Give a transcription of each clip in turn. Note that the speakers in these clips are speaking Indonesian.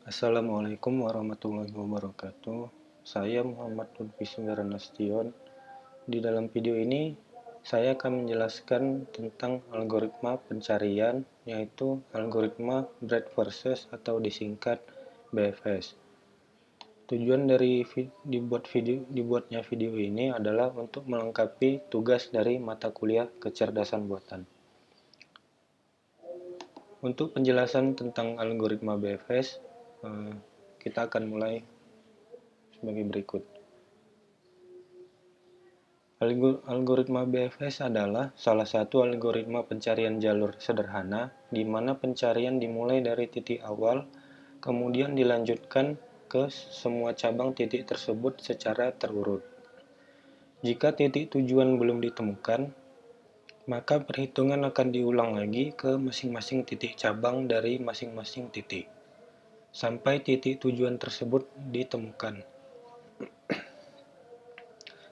Assalamualaikum warahmatullahi wabarakatuh. Saya Muhammad Lutfi Sembilan Nasution. Di dalam video ini, saya akan menjelaskan tentang algoritma pencarian, yaitu algoritma breadth first search atau disingkat BFS. Tujuan dari dibuatnya video ini adalah untuk melengkapi tugas dari mata kuliah kecerdasan buatan. Untuk penjelasan tentang algoritma BFS, kita akan mulai sebagai berikut. Algoritma BFS adalah salah satu algoritma pencarian jalur sederhana di mana pencarian dimulai dari titik awal, kemudian dilanjutkan ke semua cabang titik tersebut secara terurut. Jika titik tujuan belum ditemukan, maka perhitungan akan diulang lagi ke masing-masing titik cabang dari masing-masing titik, sampai titik tujuan tersebut ditemukan.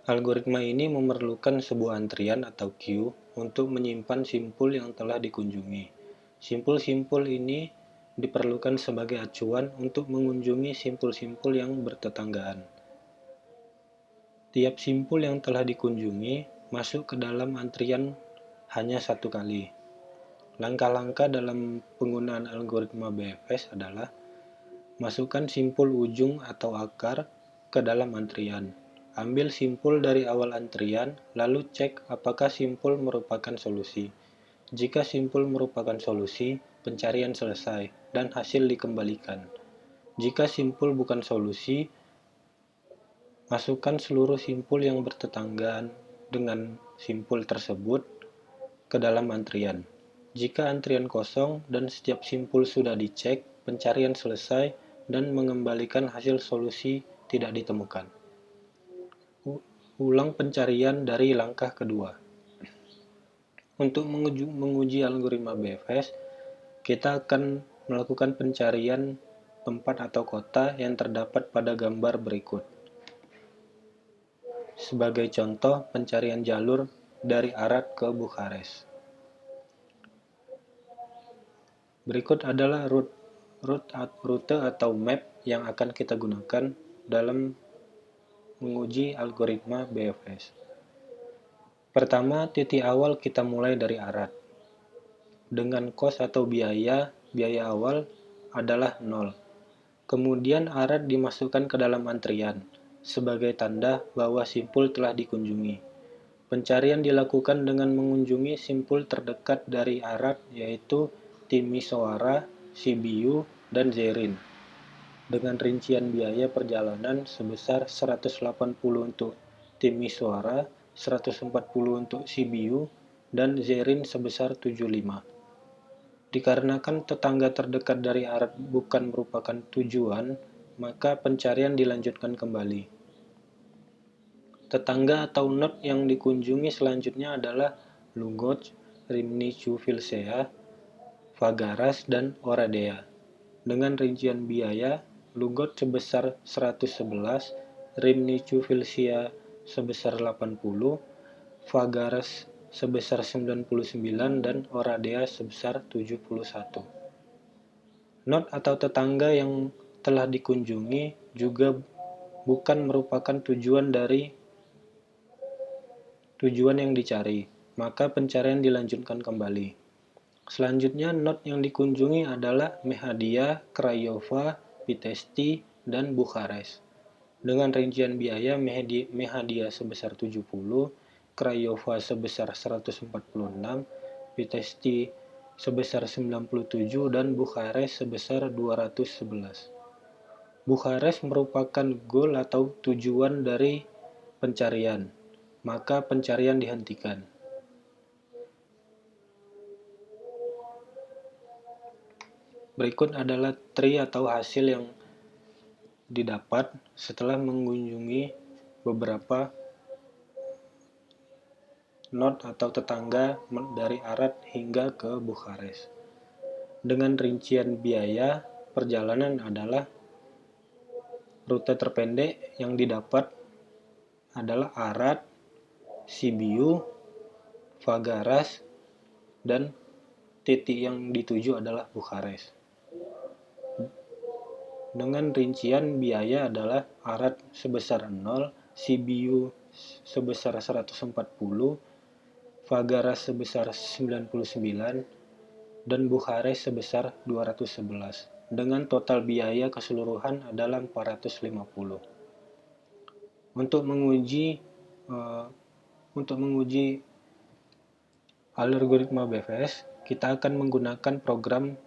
Algoritma ini memerlukan sebuah antrian atau queue untuk menyimpan simpul yang telah dikunjungi. Simpul-simpul ini diperlukan sebagai acuan untuk mengunjungi simpul-simpul yang bertetanggaan. Tiap simpul yang telah dikunjungi masuk ke dalam antrian hanya satu kali. Langkah-langkah dalam penggunaan algoritma BFS adalah masukkan simpul ujung atau akar ke dalam antrian. Ambil simpul dari awal antrian, lalu cek apakah simpul merupakan solusi. Jika simpul merupakan solusi, pencarian selesai dan hasil dikembalikan. Jika simpul bukan solusi, masukkan seluruh simpul yang bertetanggaan dengan simpul tersebut ke dalam antrian. Jika antrian kosong dan setiap simpul sudah dicek, pencarian selesai dan mengembalikan hasil solusi tidak ditemukan. Ulang pencarian dari langkah kedua. Untuk menguji algoritma BFS, kita akan melakukan pencarian tempat atau kota yang terdapat pada gambar berikut. Sebagai contoh, pencarian jalur dari Arad ke Bukares. Berikut adalah rute atau map yang akan kita gunakan dalam menguji algoritma BFS. Pertama, titik awal kita mulai dari Arad. Dengan kos atau biaya awal adalah 0. Kemudian Arad dimasukkan ke dalam antrian, sebagai tanda bahwa simpul telah dikunjungi. Pencarian dilakukan dengan mengunjungi simpul terdekat dari Arad, yaitu Timisoara, Sibiu, dan Zerin, dengan rincian biaya perjalanan sebesar 180 untuk Timisoara, 140 untuk Sibiu, dan Zerin sebesar 75. Dikarenakan tetangga terdekat dari Arad bukan merupakan tujuan, maka pencarian dilanjutkan kembali. Tetangga atau node yang dikunjungi selanjutnya adalah Lugoj, Rimni-Chuvilcea, Fagaras, dan Oradea. Dengan rincian biaya, Lugoj sebesar 111, Rimni-Chuvilcea sebesar 80, Fagaras sebesar 99, dan Oradea sebesar 71. Node atau tetangga yang telah dikunjungi juga bukan merupakan tujuan yang dicari, maka pencarian dilanjutkan kembali. Selanjutnya, node yang dikunjungi adalah Mehadia, Craiova, Pitești, dan Bukares. Dengan rincian biaya Mehadia sebesar 70, Craiova sebesar 146, Pitești sebesar 97, dan Bukares sebesar 211. Bukares merupakan goal atau tujuan dari pencarian, maka pencarian dihentikan. Berikut adalah tree atau hasil yang didapat setelah mengunjungi beberapa node atau tetangga dari Arad hingga ke Bukares. Dengan rincian biaya perjalanan adalah rute terpendek yang didapat adalah Arad, Sibiu, Fagaras, dan titik yang dituju adalah Bukares. dengan rincian biaya adalah Arad sebesar 0, Sibiu sebesar 140, Fagaras sebesar 99, dan Bukhares sebesar 211, dengan total biaya keseluruhan adalah 450. Untuk menguji uh, untuk menguji algoritma BFS, kita akan menggunakan program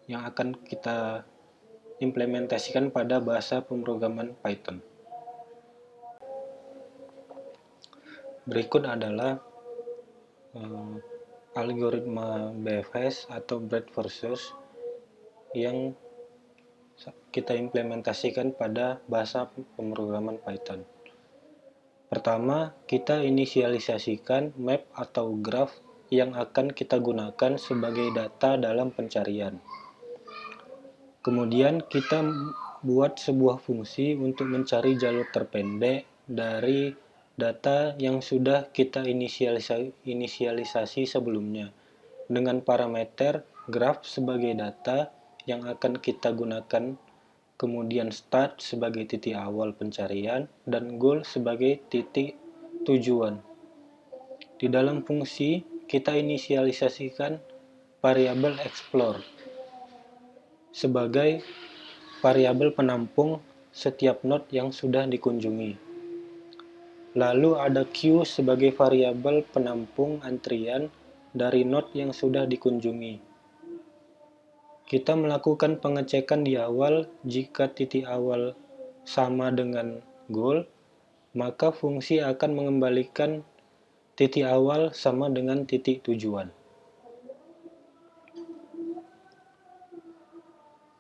yang akan kita implementasikan pada bahasa pemrograman Python. Berikut adalah algoritma BFS atau breadth first search yang kita implementasikan pada bahasa pemrograman Python. Pertama, kita inisialisasikan map atau graph yang akan kita gunakan sebagai data dalam pencarian. Kemudian kita buat sebuah fungsi untuk mencari jalur terpendek dari data yang sudah kita inisialisasi sebelumnya dengan parameter graph sebagai data yang akan kita gunakan, kemudian start sebagai titik awal pencarian dan goal sebagai titik tujuan. Di dalam fungsi kita inisialisasikan variabel explore sebagai variabel penampung setiap node yang sudah dikunjungi. Lalu ada queue sebagai variabel penampung antrian dari node yang sudah dikunjungi. Kita melakukan pengecekan di awal. Jika titik awal sama dengan goal, maka fungsi akan mengembalikan titik awal sama dengan titik tujuan.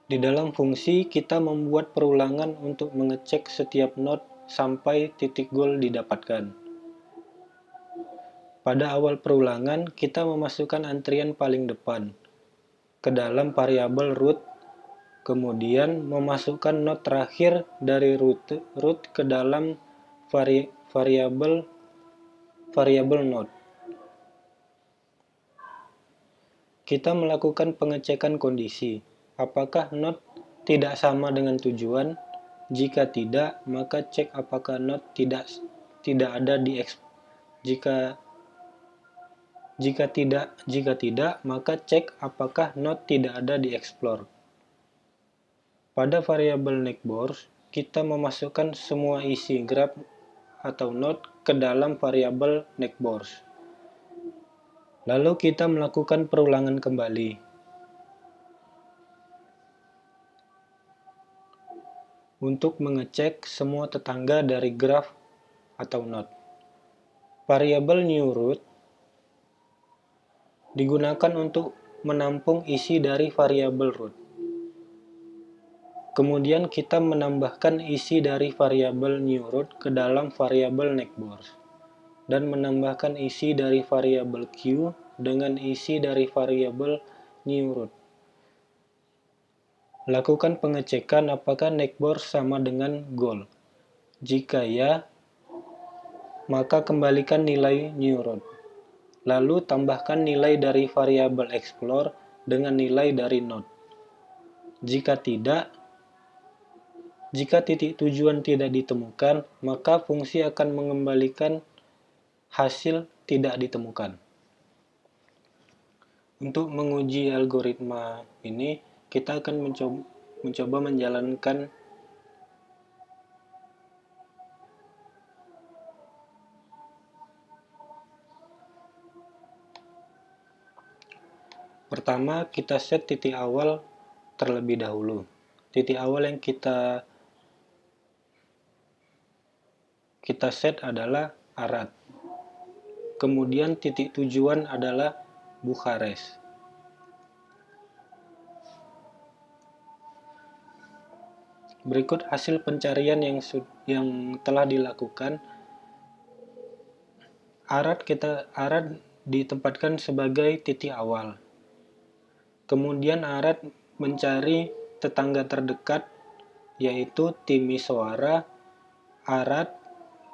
Di dalam fungsi, kita membuat perulangan untuk mengecek setiap node sampai titik goal didapatkan. Pada awal perulangan, kita memasukkan antrian paling depan ke dalam variabel root, kemudian memasukkan node terakhir dari root ke dalam variabel node. Kita melakukan pengecekan kondisi. Apakah node tidak sama dengan tujuan? Jika tidak, maka cek apakah node tidak ada di jika tidak, maka cek apakah node tidak ada di explore. Pada variabel neighbors, kita memasukkan semua isi graph atau node ke dalam variabel neighbors. Lalu kita melakukan perulangan kembali. Untuk mengecek semua tetangga dari graph atau node. Variabel newRoot digunakan untuk menampung isi dari variabel root. Kemudian kita menambahkan isi dari variabel newRoot ke dalam variabel neighbors dan menambahkan isi dari variabel queue dengan isi dari variabel newRoot. Lakukan pengecekan apakah neighbors sama dengan goal. Jika ya, maka kembalikan nilai newRoot. Lalu tambahkan nilai dari variabel explore dengan nilai dari node. Jika titik tujuan tidak ditemukan, maka fungsi akan mengembalikan hasil tidak ditemukan. Untuk menguji algoritma ini, kita akan mencoba menjalankan pertama, kita set titik awal terlebih dahulu. Titik awal yang kita set adalah Arad. Kemudian titik tujuan adalah Bukhares. Berikut hasil pencarian yang telah dilakukan. Arad ditempatkan sebagai titik awal. Kemudian Arad mencari tetangga terdekat, yaitu Timisoara, Arad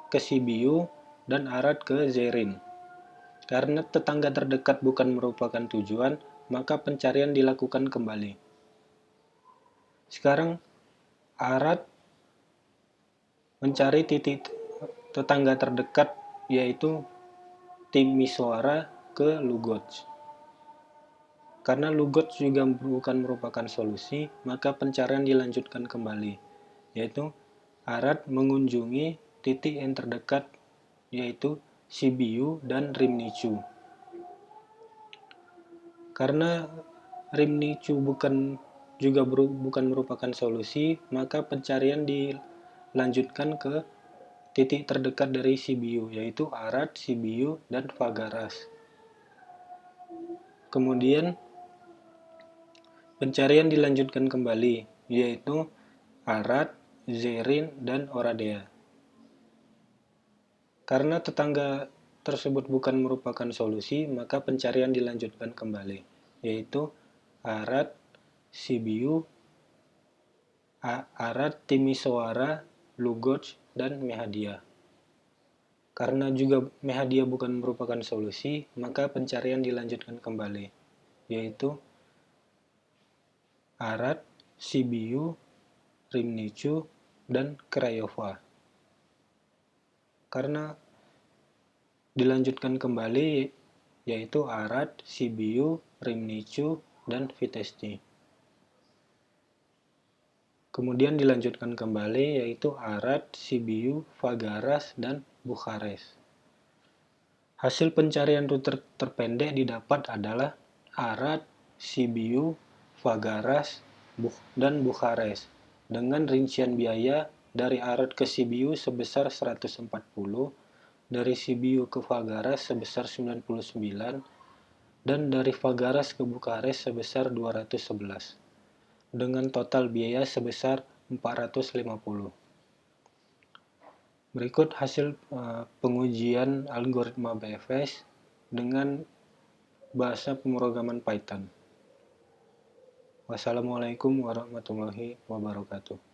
ke Sibiu, dan Arad ke Zerin. Karena tetangga terdekat bukan merupakan tujuan, maka pencarian dilakukan kembali. Sekarang Arad mencari titik tetangga terdekat, yaitu Timisoara ke Lugoj. Karena Lugoj juga bukan merupakan solusi, maka pencarian dilanjutkan kembali, yaitu Arad mengunjungi titik yang terdekat, yaitu Sibiu dan Rimnicu. Karena Rimnicu bukan merupakan solusi, maka pencarian dilanjutkan ke titik terdekat dari Sibiu, yaitu Arad, Sibiu, dan Fagaras. Kemudian pencarian dilanjutkan kembali, yaitu Arad, Zerin, dan Oradea. Karena tetangga tersebut bukan merupakan solusi, maka pencarian dilanjutkan kembali, yaitu Arad, Sibiu, Arad, Timisoara, Lugoj, dan Mehadia. Karena juga Mehadia bukan merupakan solusi, maka pencarian dilanjutkan kembali, yaitu Arad, Sibiu, Rimnicu, dan Craiova. Karena dilanjutkan kembali, yaitu Arad, Sibiu, Rimnicu, dan Vitesti. Kemudian dilanjutkan kembali, yaitu Arad, Sibiu, Fagaras, dan Bukhares. Hasil pencarian rute terpendek didapat adalah Arad, Sibiu, Fagaras, dan Bukhares, dengan rincian biaya dari Arad ke Sibiu sebesar 140, dari Sibiu ke Fagaras sebesar 99, dan dari Fagaras ke Bukhares sebesar 211, dengan total biaya sebesar 450. Berikut hasil pengujian algoritma BFS dengan bahasa pemrograman Python. Wassalamualaikum warahmatullahi wabarakatuh.